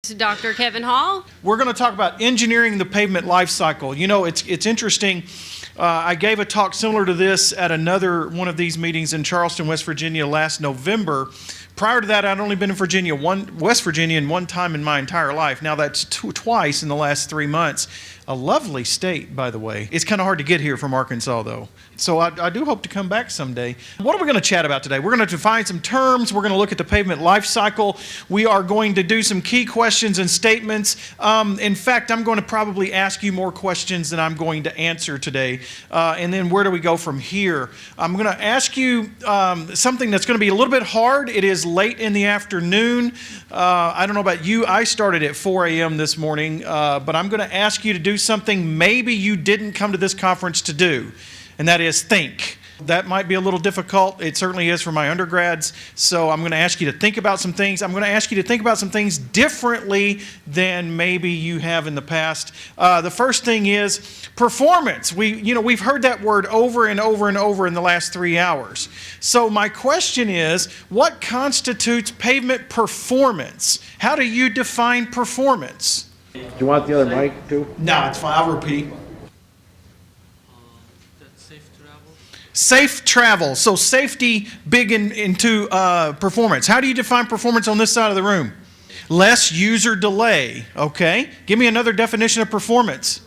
Dr. Kevin Hall. We're going to talk about engineering the pavement life cycle. You know, it's interesting. I gave a talk similar to this at another one of these meetings in Charleston, West Virginia last November. Prior to that, I'd only been in West Virginia one time in my entire life. Now that's twice in the last 3 months. A lovely state, by the way. It's kind of hard to get here from Arkansas, though. So I do hope to come back someday. What are we going to chat about today? We're going to define some terms. We're going to look at the pavement life cycle. We are going to do some key questions and statements. In fact, I'm going to probably ask you more questions than I'm going to answer today. And then where do we go from here? I'm going to ask you something that's going to be a little bit hard. It is late in the afternoon. I don't know about you. I started at 4 a.m. this morning, but I'm going to ask you to do something maybe you didn't come to this conference to do, and that is think. That might be a little difficult. It certainly is for my undergrads. So I'm going to ask you to think about some things. I'm going to ask you to think about some things differently than maybe you have in the past. The first thing is performance. We've heard that word over and over and over in the last 3 hours. So my question is, what constitutes pavement performance? How do you define performance? Do you want the other mic too? No, it's fine. I'll repeat. That's safe travel. Safe travel. So safety big into performance. How do you define performance on this side of the room? Less user delay. Okay. Give me another definition of performance.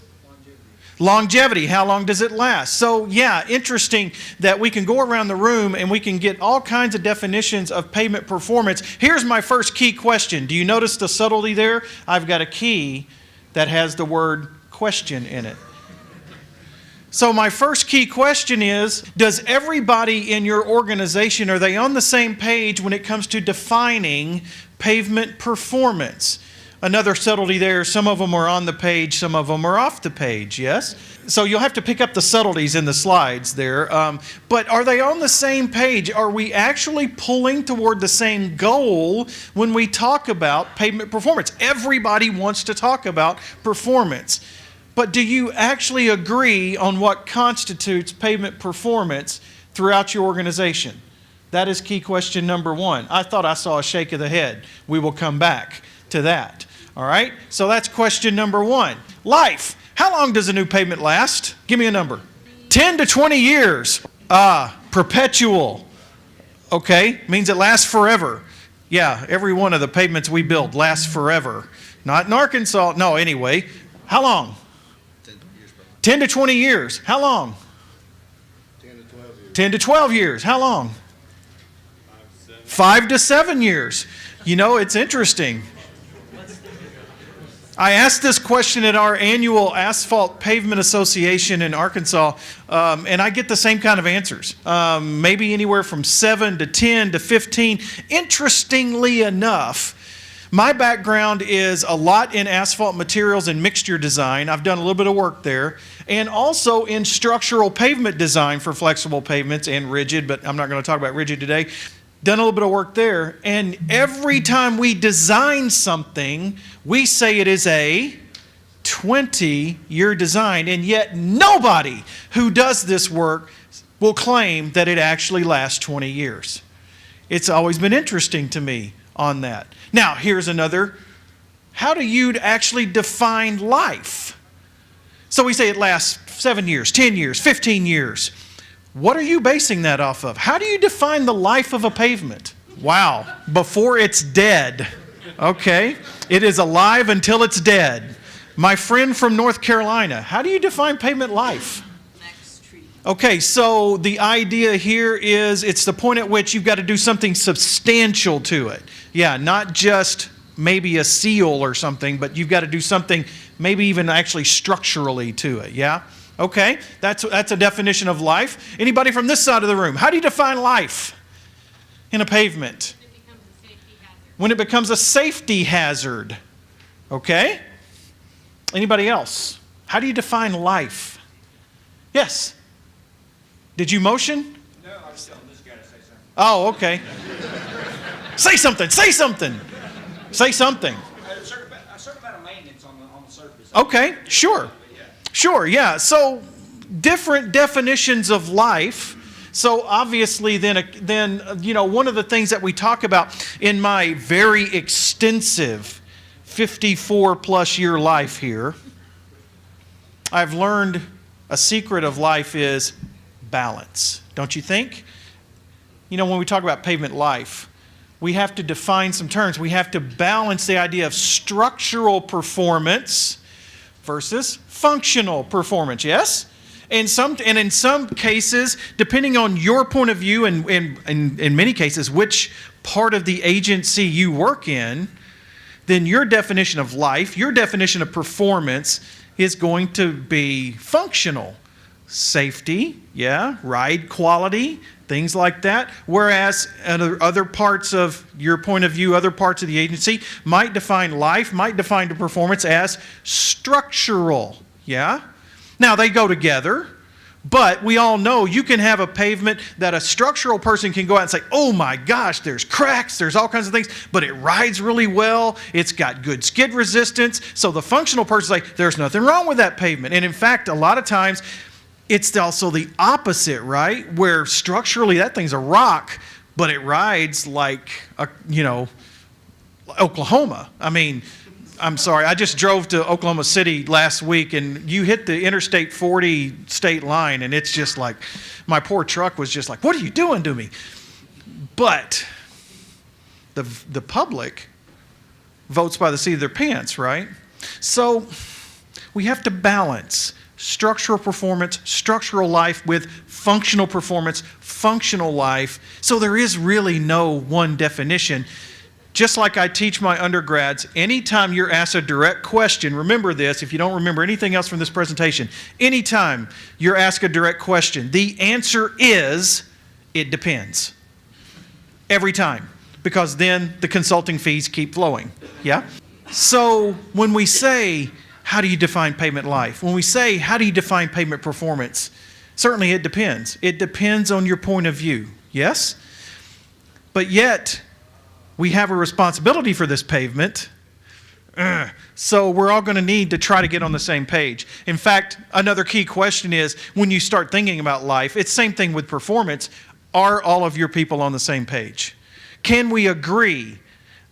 Longevity. How long does it last? So yeah, interesting that we can go around the room and we can get all kinds of definitions of pavement performance. Here's my first key question. Do you notice the subtlety there? I've got a key that has the word question in it. So my first key question is, does everybody in your organization, are they on the same page when it comes to defining pavement performance? Another subtlety there, some of them are on the page, some of them are off the page, yes? So you'll have to pick up the subtleties in the slides there. But are they on the same page? Are we actually pulling toward the same goal when we talk about pavement performance? Everybody wants to talk about performance. But do you actually agree on what constitutes pavement performance throughout your organization? That is key question number one. I thought I saw a shake of the head. We will come back to that. All right, so that's question number one. Life. How long does a new pavement last? Give me a number. 10 to 20 years. Perpetual. Okay, means it lasts forever. Yeah, every one of the pavements we build lasts forever. Not in Arkansas. No, anyway. How long? 10 to 20 years. How long? 10 to 12 years. 10 to 12 years. How long? 5 to 7 years. You know, it's interesting. I asked this question at our annual Asphalt Pavement Association in Arkansas, and I get the same kind of answers. Maybe anywhere from 7 to 10 to 15. Interestingly enough, my background is a lot in asphalt materials and mixture design. I've done a little bit of work there. And also in structural pavement design for flexible pavements and rigid, but I'm not going to talk about rigid today. Done a little bit of work there, and every time we design something, we say it is a 20-year design, and yet nobody who does this work will claim that it actually lasts 20 years. It's always been interesting to me on that. Now, here's another. How do you actually define life? So we say it lasts 7 years, 10 years, 15 years. What are you basing that off of? How do you define the life of a pavement? Wow, before it's dead. Okay, it is alive until it's dead. My friend from North Carolina, how do you define pavement life? Next tree. Okay, so the idea here is it's the point at which you've got to do something substantial to it. Yeah, not just maybe a seal or something, but you've got to do something maybe even actually structurally to it, yeah? Okay, that's a definition of life. Anybody from this side of the room, how do you define life in a pavement? When it becomes a safety hazard. Okay? Anybody else? How do you define life? Yes? Did you motion? No, I was telling this guy to say something. Oh, okay. Say something, say something. Say something. A certain amount of maintenance on the surface. Okay, sure. Sure, yeah. So different definitions of life. So obviously then one of the things that we talk about in my very extensive 54 plus year life here, I've learned a secret of life is balance, don't you think? You know, when we talk about pavement life, we have to define some terms. We have to balance the idea of structural performance versus functional performance, yes? And in some cases, depending on your point of view, and in many cases, which part of the agency you work in, then your definition of life, your definition of performance is going to be functional. Safety, yeah, ride quality, things like that. Whereas other parts of your point of view, other parts of the agency might define life, might define the performance as structural, yeah? Now, they go together, but we all know you can have a pavement that a structural person can go out and say, oh my gosh, there's cracks, there's all kinds of things, but it rides really well, it's got good skid resistance. So the functional person's like, there's nothing wrong with that pavement. And in fact, a lot of times, it's also the opposite, right? Where structurally that thing's a rock, but it rides like, Oklahoma. I mean, I'm sorry, I just drove to Oklahoma City last week, and you hit the Interstate 40 state line, and it's just like, my poor truck was just like, what are you doing to me? But the public votes by the seat of their pants, right? So we have to balance structural performance, structural life with functional performance, functional life. So there is really no one definition. Just like I teach my undergrads, anytime you're asked a direct question, remember this, if you don't remember anything else from this presentation, anytime you're asked a direct question, the answer is, it depends. Every time. Because then the consulting fees keep flowing. Yeah? So when we say, how do you define pavement life? When we say, how do you define pavement performance? Certainly it depends. It depends on your point of view. Yes? But yet, we have a responsibility for this pavement. So we're all going to need to try to get on the same page. In fact, another key question is, when you start thinking about life, it's the same thing with performance. Are all of your people on the same page? Can we agree?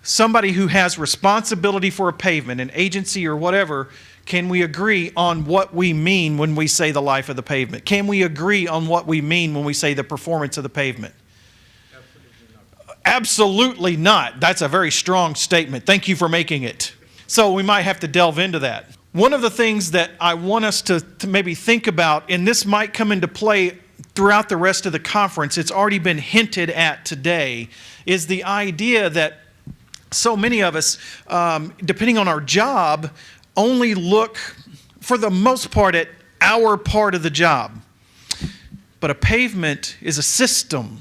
Somebody who has responsibility for a pavement, an agency or whatever, can we agree on what we mean when we say the life of the pavement? Can we agree on what we mean when we say the performance of the pavement? Absolutely not. That's a very strong statement. Thank you for making it. So we might have to delve into that. One of the things that I want us to maybe think about, and this might come into play throughout the rest of the conference, it's already been hinted at today, is the idea that so many of us, depending on our job, only look, for the most part, at our part of the job. But a pavement is a system.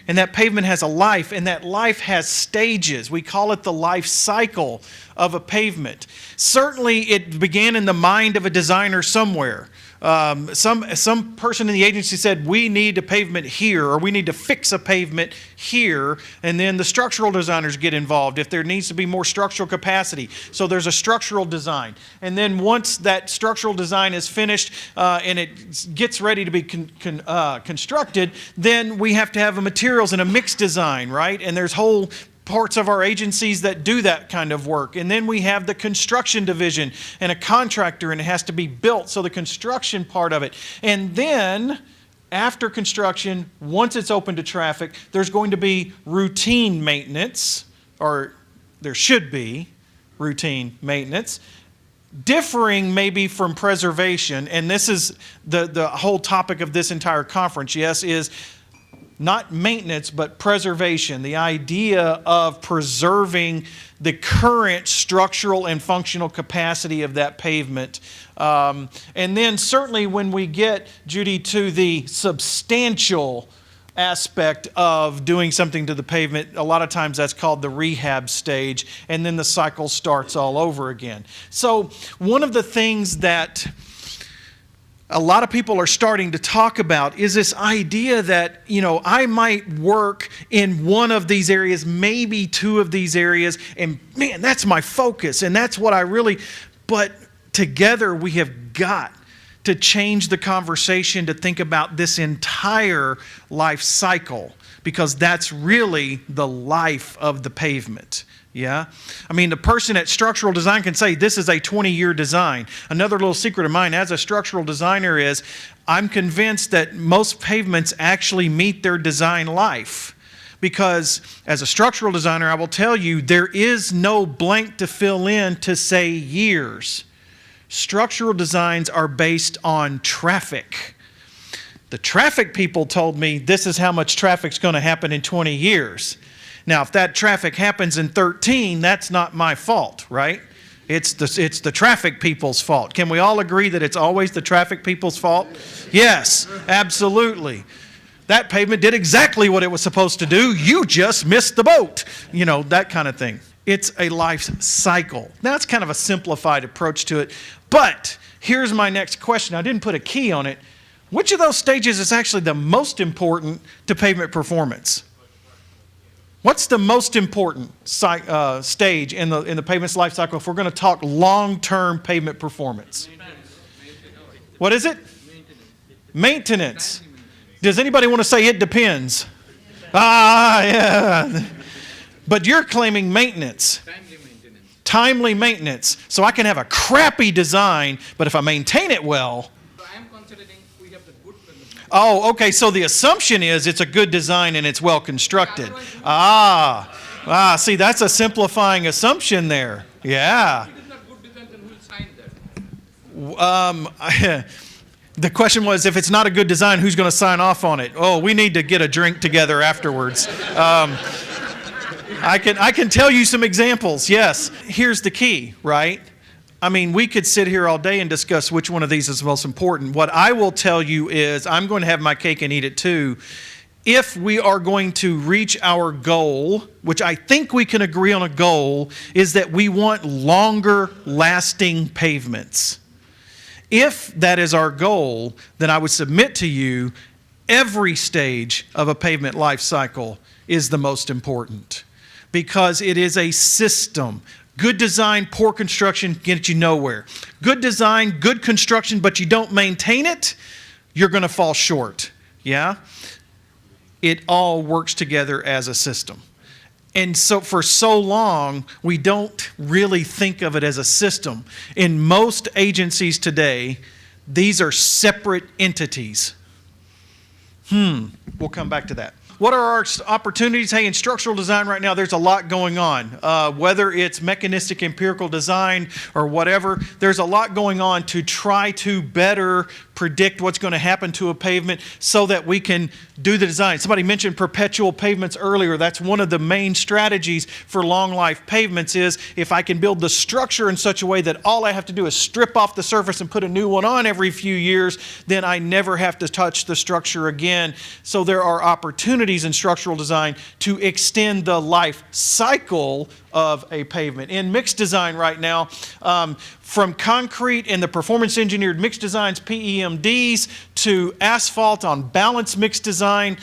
And that pavement has a life, and that life has stages. We call it the life cycle of a pavement. Certainly, it began in the mind of a designer somewhere. Some person in the agency said, we need a pavement here, or we need to fix a pavement here, and then the structural designers get involved if there needs to be more structural capacity. So there's a structural design. And then once that structural design is finished and it gets ready to be constructed, then we have to have a materials and a mixed design, right? And there's whole parts of our agencies that do that kind of work. And then we have the construction division and a contractor, and it has to be built, so the construction part of it. And then after construction, once it's open to traffic, there's going to be routine maintenance, or there should be routine maintenance, differing maybe from preservation. And this is the whole topic of this entire conference, yes, is not maintenance, but preservation, the idea of preserving the current structural and functional capacity of that pavement. And then certainly when we get, Judy, to the substantial aspect of doing something to the pavement, a lot of times that's called the rehab stage, and then the cycle starts all over again. So one of the things that a lot of people are starting to talk about is this idea that, I might work in one of these areas, maybe two of these areas, and man, that's my focus, and that's what but together we have got to change the conversation to think about this entire life cycle, because that's really the life of the pavement. Yeah? I mean, the person at structural design can say, this is a 20-year design. Another little secret of mine as a structural designer is I'm convinced that most pavements actually meet their design life. Because as a structural designer, I will tell you, there is no blank to fill in to say years. Structural designs are based on traffic. The traffic people told me this is how much traffic's going to happen in 20 years. Now, if that traffic happens in 13, that's not my fault, right? It's the traffic people's fault. Can we all agree that it's always the traffic people's fault? Yes, absolutely. That pavement did exactly what it was supposed to do. You just missed the boat. You know, that kind of thing. It's a life cycle. Now, it's kind of a simplified approach to it. But here's my next question. I didn't put a key on it. Which of those stages is actually the most important to pavement performance? What's the most important stage in the pavement's life cycle if we're going to talk long-term pavement performance? What is it? Maintenance. Does anybody want to say it depends? Yeah. But you're claiming maintenance. Timely maintenance. So I can have a crappy design, but if I maintain it well. Oh, okay, so the assumption is it's a good design and it's well constructed. See, that's a simplifying assumption there. Yeah. The question was, if it's not a good design, who's going to sign off on it? Oh, we need to get a drink together afterwards. I can tell you some examples, yes. Here's the key, right? I mean, we could sit here all day and discuss which one of these is most important. What I will tell you is I'm going to have my cake and eat it too. If we are going to reach our goal, which I think we can agree on a goal, is that we want longer lasting pavements. If that is our goal, then I would submit to you every stage of a pavement life cycle is the most important because it is a system. Good design, poor construction gets you nowhere. Good design, good construction, but you don't maintain it, you're going to fall short. Yeah? It all works together as a system. And so for so long, we don't really think of it as a system. In most agencies today, these are separate entities. We'll come back to that. What are our opportunities? Hey, in structural design right now, there's a lot going on. Whether it's mechanistic empirical design or whatever, there's a lot going on to try to better predict what's going to happen to a pavement so that we can do the design. Somebody mentioned perpetual pavements earlier. That's one of the main strategies for long life pavements is if I can build the structure in such a way that all I have to do is strip off the surface and put a new one on every few years, then I never have to touch the structure again. So there are opportunities in structural design to extend the life cycle of a pavement. In mixed design right now, from concrete and the performance engineered mixed designs, PEMDs, to asphalt on balanced mixed design,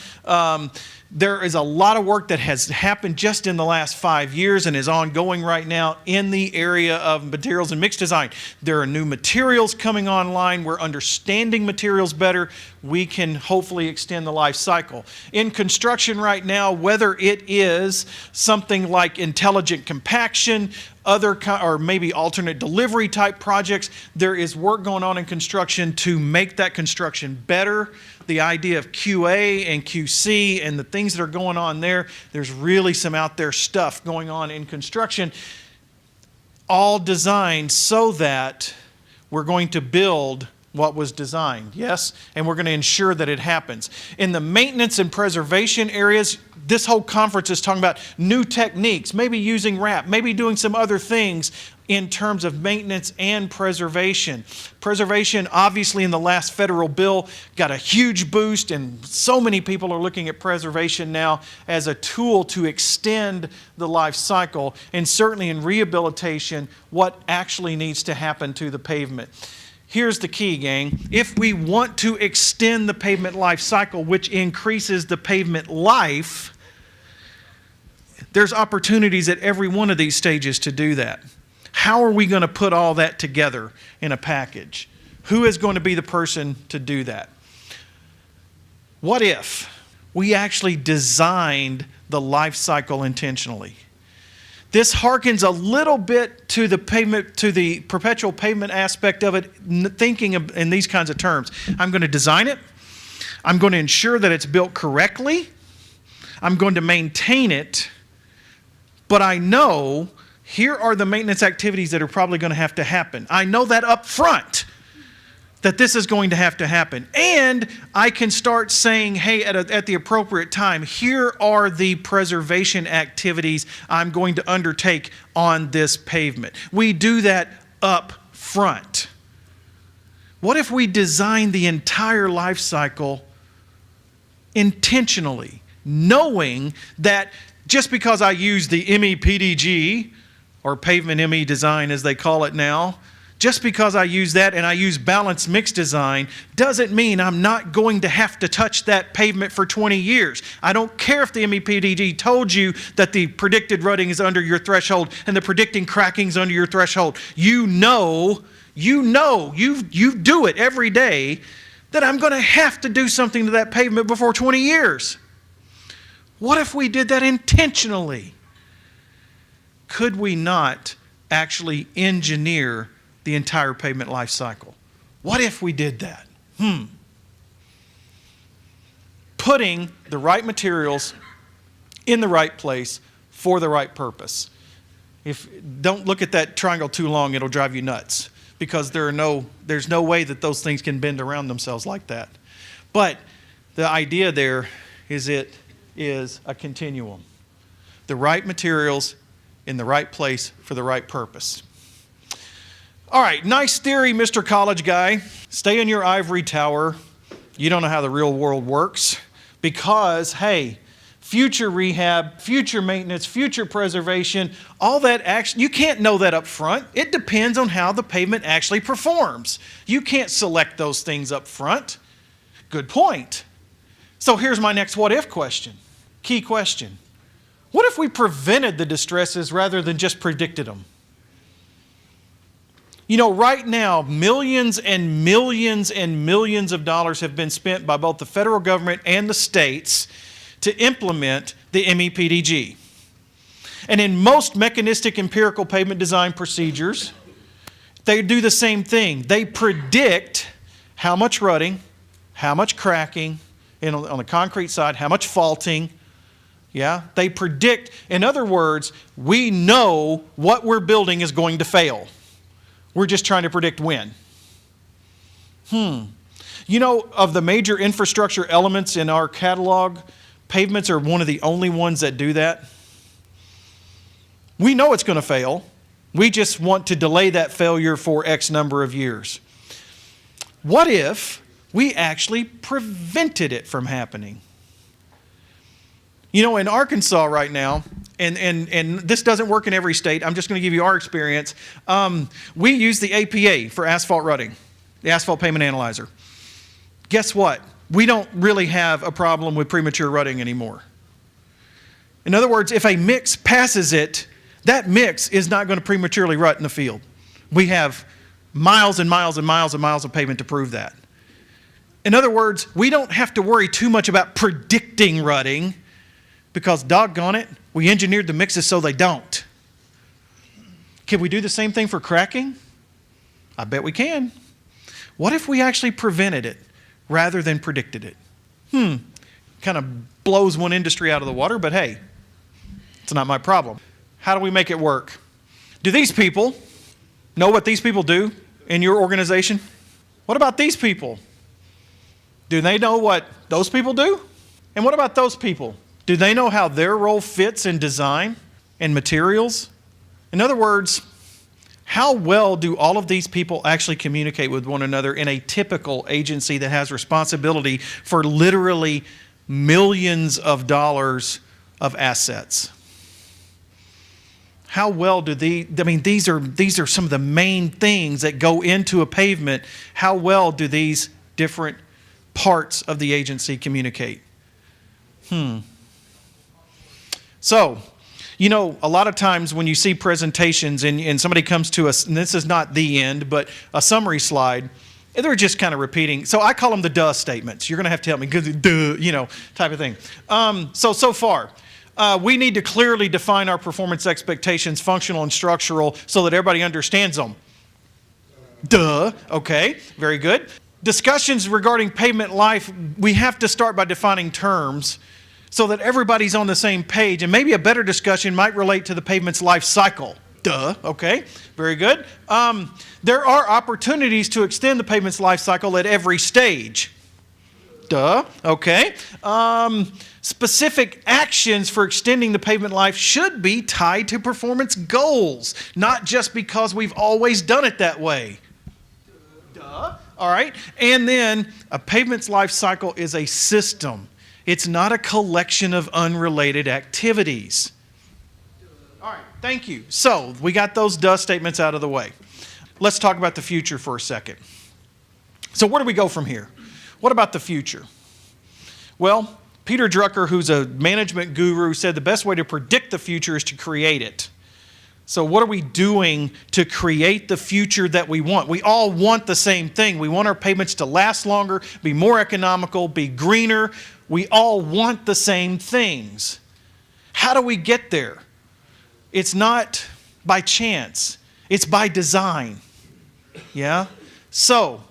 there is a lot of work that has happened just in the last 5 years and is ongoing right now in the area of materials and mixed design. There are new materials coming online. We're understanding materials better. We can hopefully extend the life cycle. In construction right now, whether it is something like intelligent compaction, or maybe alternate delivery type projects, there is work going on in construction to make that construction better. The idea of QA and QC and the things that are going on there, there's really some out there stuff going on in construction, all designed so that we're going to build what was designed, yes? And we're going to ensure that it happens. In the maintenance and preservation areas, this whole conference is talking about new techniques, maybe using wrap, maybe doing some other things in terms of maintenance and preservation. Preservation, obviously, in the last federal bill, got a huge boost, and so many people are looking at preservation now as a tool to extend the life cycle, and certainly in rehabilitation, what actually needs to happen to the pavement. Here's the key, gang. If we want to extend the pavement life cycle, which increases the pavement life, there's opportunities at every one of these stages to do that. How are we going to put all that together in a package? Who is going to be the person to do that? What if we actually designed the life cycle intentionally? This harkens a little bit to the pavement, to the perpetual pavement aspect of it, thinking in these kinds of terms. I'm going to design it. I'm going to ensure that it's built correctly. I'm going to maintain it. But I know here are the maintenance activities that are probably going to happen. I know that up front, that this is going to happen. And I can start saying, hey, at the appropriate time, here are the preservation activities I'm going to undertake on this pavement. We do that up front. What if we design the entire life cycle intentionally, knowing that just because I use the MEPDG, or pavement ME design as they call it now, just because I use that and I use balanced mix design doesn't mean I'm not going to have to touch that pavement for 20 years. I don't care if the MEPDG told you that the predicted rutting is under your threshold and the predicting cracking is under your threshold. You do it every day that I'm going to have to do something to that pavement before 20 years. What if we did that intentionally? Could we not actually engineer the entire pavement life cycle? What if we did that? Putting the right materials in the right place for the right purpose. Don't look at that triangle too long, it'll drive you nuts, because there's no way that those things can bend around themselves like that. But the idea there is it is a continuum. The right materials in the right place for the right purpose. All right, nice theory, Mr. College guy. Stay in your ivory tower. You don't know how the real world works, because, hey, future rehab, future maintenance, future preservation, all that action, you can't know that up front. It depends on how the pavement actually performs. You can't select those things up front. Good point. So here's my next what if question. Key question. What if we prevented the distresses rather than just predicted them? You know, right now, millions and millions and millions of dollars have been spent by both the federal government and the states to implement the MEPDG. And in most mechanistic empirical pavement design procedures, they do the same thing. They predict how much rutting, how much cracking, and on the concrete side, how much faulting. Yeah, they predict. In other words, we know what we're building is going to fail. We're just trying to predict when. You know, of the major infrastructure elements in our catalog, pavements are one of the only ones that do that. We know it's going to fail. We just want to delay that failure for X number of years. What if we actually prevented it from happening? You know, in Arkansas right now, and this doesn't work in every state, I'm just going to give you our experience. We use the APA for asphalt rutting, the Asphalt Pavement Analyzer. Guess what? We don't really have a problem with premature rutting anymore. In other words, if a mix passes it, that mix is not going to prematurely rut in the field. We have miles and miles and miles and miles of pavement to prove that. In other words, we don't have to worry too much about predicting rutting, because doggone it, we engineered the mixes so they don't. Can we do the same thing for cracking? I bet we can. What if we actually prevented it rather than predicted it? Kind of blows one industry out of the water, but hey, it's not my problem. How do we make it work? Do these people know what these people do in your organization? What about these people? Do they know what those people do? And what about those people? Do they know how their role fits in design and materials? In other words, how well do all of these people actually communicate with one another in a typical agency that has responsibility for literally millions of dollars of assets? How well do these are some of the main things that go into a pavement. How well do these different parts of the agency communicate? So, you know, a lot of times when you see presentations and somebody comes to us, and this is not the end, but a summary slide, they're just kind of repeating. So I call them the duh statements. You're going to have to help me, because duh, you know, type of thing. So far, we need to clearly define our performance expectations, functional and structural, so that everybody understands them. Duh. Okay, very good. Discussions regarding pavement life, we have to start by defining terms so that everybody's on the same page. And maybe a better discussion might relate to the pavement's life cycle. Duh. Okay, very good. There are opportunities to extend the pavement's life cycle at every stage. Duh. Okay. Specific actions for extending the pavement life should be tied to performance goals, not just because we've always done it that way. Duh. All right. And then a pavement's life cycle is a system. It's not a collection of unrelated activities. All right. Thank you. So we got those duh statements out of the way. Let's talk about the future for a second. So where do we go from here? What about the future? Well, Peter Drucker, who's a management guru, said the best way to predict the future is to create it. So what are we doing to create the future that we want? We all want the same thing. We want our pavements to last longer, be more economical, be greener. We all want the same things. How do we get there? It's not by chance. It's by design. Yeah? So,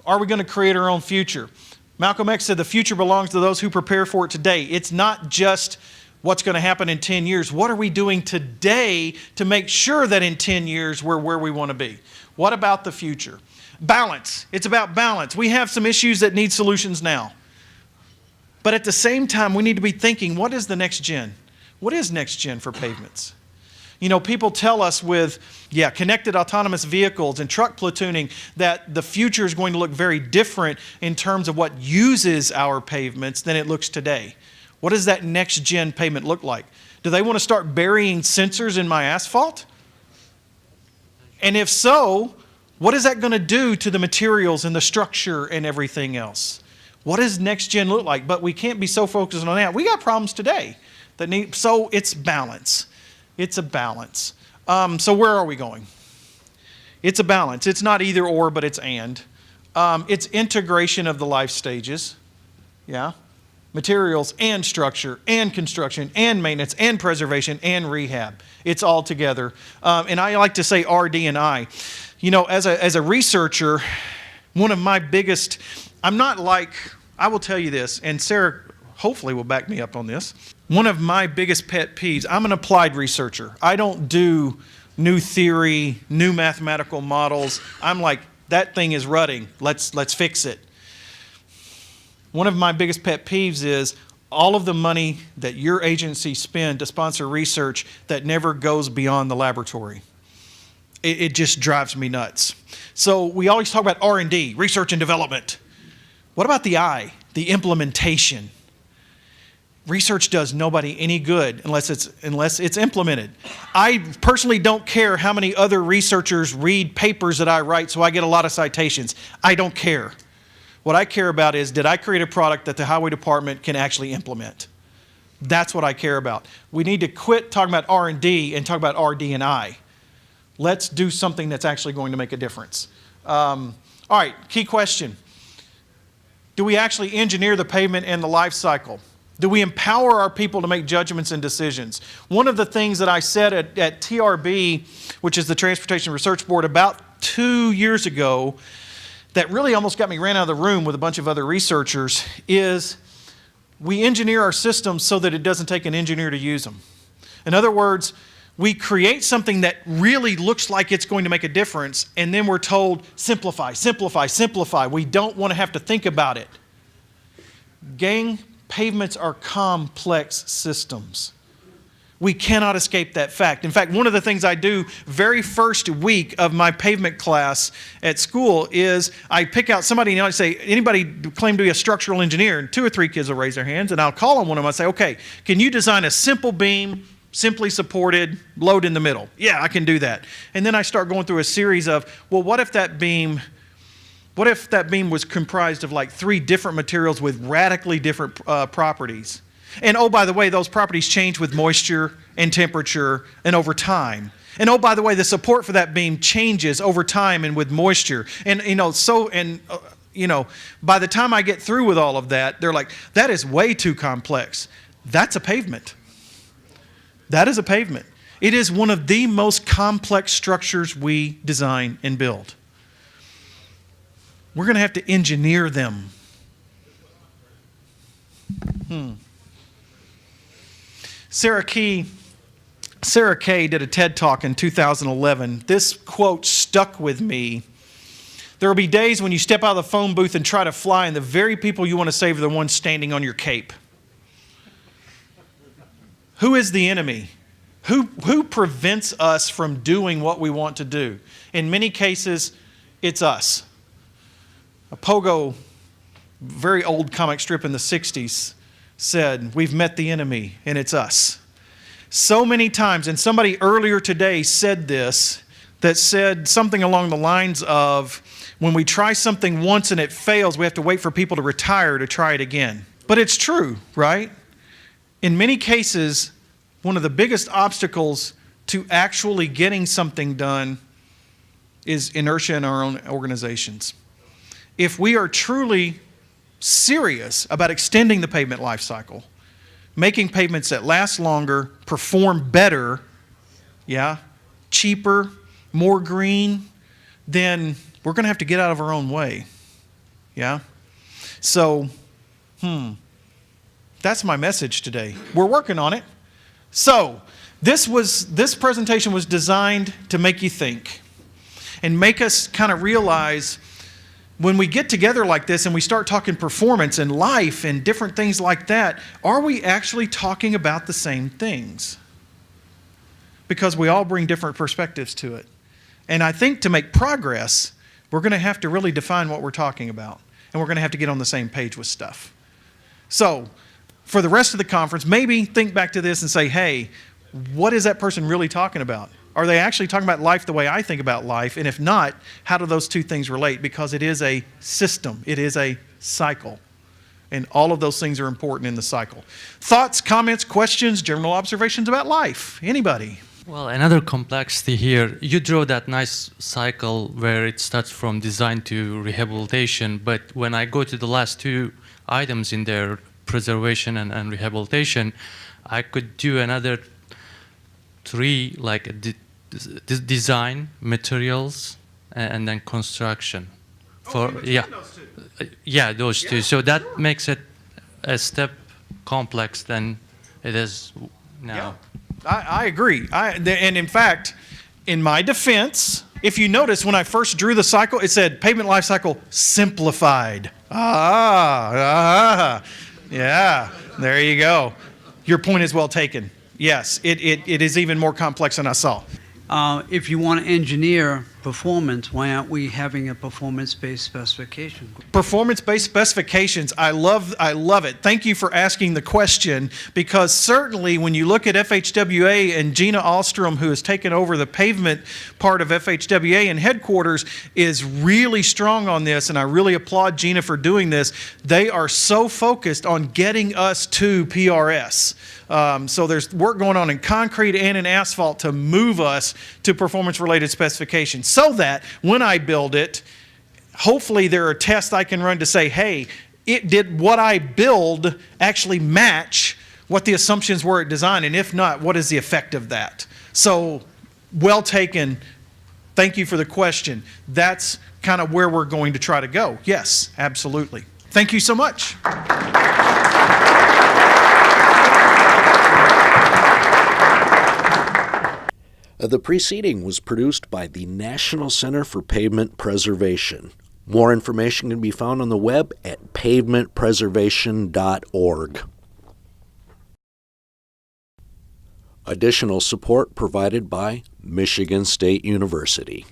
are we going to create our own future? Malcolm X said the future belongs to those who prepare for it today. It's not just what's going to happen in 10 years. What are we doing today to make sure that in 10 years we're where we want to be? What about the future? Balance. It's about balance. We have some issues that need solutions now. But at the same time, we need to be thinking, what is the next gen? What is next gen for pavements? You know, people tell us with, connected autonomous vehicles and truck platooning that the future is going to look very different in terms of what uses our pavements than it looks today. What does that next gen pavement look like? Do they want to start burying sensors in my asphalt? And if so, what is that going to do to the materials and the structure and everything else? What does next gen look like? But we can't be so focused on that. We got problems today that need, so it's balance. It's a balance. So where are we going? It's a balance. It's not either or, but it's and. It's integration of the life stages. Yeah. Materials and structure and construction and maintenance and preservation and rehab. It's all together. And I like to say RD and I. You know, as a researcher, one of my biggest, I will tell you this, and Sarah hopefully will back me up on this. One of my biggest pet peeves, I'm an applied researcher. I don't do new theory, new mathematical models. I'm like, that thing is rutting. Let's fix it. One of my biggest pet peeves is all of the money that your agency spends to sponsor research that never goes beyond the laboratory. It just drives me nuts. So we always talk about R&D, research and development. What about the I, the implementation? Research does nobody any good unless it's implemented. I personally don't care how many other researchers read papers that I write so I get a lot of citations. I don't care. What I care about is, did I create a product that the highway department can actually implement? That's what I care about. We need to quit talking about R&D and talk about RD and I. Let's do something that's actually going to make a difference. All right, key question. Do we actually engineer the pavement and the life cycle? Do we empower our people to make judgments and decisions? One of the things that I said at TRB, which is the Transportation Research Board, about 2 years ago, that really almost got me ran out of the room with a bunch of other researchers, is we engineer our systems so that it doesn't take an engineer to use them. In other words, we create something that really looks like it's going to make a difference, and then we're told, simplify, simplify, simplify. We don't want to have to think about it. Gang, pavements are complex systems. We cannot escape that fact. In fact, one of the things I do very first week of my pavement class at school is I pick out somebody and I say, anybody claim to be a structural engineer? And 2 or 3 kids will raise their hands, and I'll call on one of them and say, okay, can you design a simple beam, simply supported, load in the middle? Yeah, I can do that. And then I start going through a series of, well, what if that beam was comprised of like 3 different materials with radically different properties? And oh, by the way, those properties change with moisture and temperature and over time. And oh, by the way, the support for that beam changes over time and with moisture. And by the time I get through with all of that, they're like, that is way too complex. That's a pavement. That is a pavement. It is one of the most complex structures we design and build. We're going to have to engineer them. Sarah Kay did a TED Talk in 2011. This quote stuck with me. There will be days when you step out of the phone booth and try to fly, and the very people you want to save are the ones standing on your cape. Who is the enemy? Who prevents us from doing what we want to do? In many cases, it's us. A Pogo, very old comic strip in the 60s, said, "We've met the enemy, and it's us." So many times, and somebody earlier today said this, that said something along the lines of, when we try something once and it fails, we have to wait for people to retire to try it again. But it's true, right? In many cases, one of the biggest obstacles to actually getting something done is inertia in our own organizations. If we are truly serious about extending the pavement life cycle, making pavements that last longer, perform better, cheaper, more green, then we're going to have to get out of our own way. So, that's my message today. We're working on it. So, this presentation was designed to make you think and make us kind of realize, when we get together like this and we start talking performance and life and different things like that, are we actually talking about the same things? Because we all bring different perspectives to it. And I think to make progress, we're going to have to really define what we're talking about. And we're going to have to get on the same page with stuff. So, for the rest of the conference, maybe think back to this and say, hey, what is that person really talking about? Are they actually talking about life the way I think about life? And if not, how do those two things relate? Because it is a system. It is a cycle. And all of those things are important in the cycle. Thoughts, comments, questions, general observations about life? Anybody? Well, another complexity here, you draw that nice cycle where it starts from design to rehabilitation, but when I go to the last two items in there, preservation and rehabilitation, I could do another three, like design, materials, and then construction. Those two. So that makes it a step complex than it is now. I agree. And in fact, in my defense, if you notice, when I first drew the cycle, it said pavement life cycle simplified. Yeah, there you go. Your point is well taken. Yes, it is even more complex than I saw. If you want to engineer performance, why aren't we having a performance-based specification? Performance-based specifications, I love it. Thank you for asking the question, because certainly when you look at FHWA and Gina Alstrom, who has taken over the pavement part of FHWA and headquarters, is really strong on this, and I really applaud Gina for doing this. They are so focused on getting us to PRS. So there's work going on in concrete and in asphalt to move us to performance-related specifications, so that when I build it, hopefully there are tests I can run to say, hey, did what I build actually match what the assumptions were at design? And if not, what is the effect of that? So, well taken. Thank you for the question. That's kind of where we're going to try to go. Yes, absolutely. Thank you so much. The preceding was produced by the National Center for Pavement Preservation. More information can be found on the web at pavementpreservation.org. Additional support provided by Michigan State University.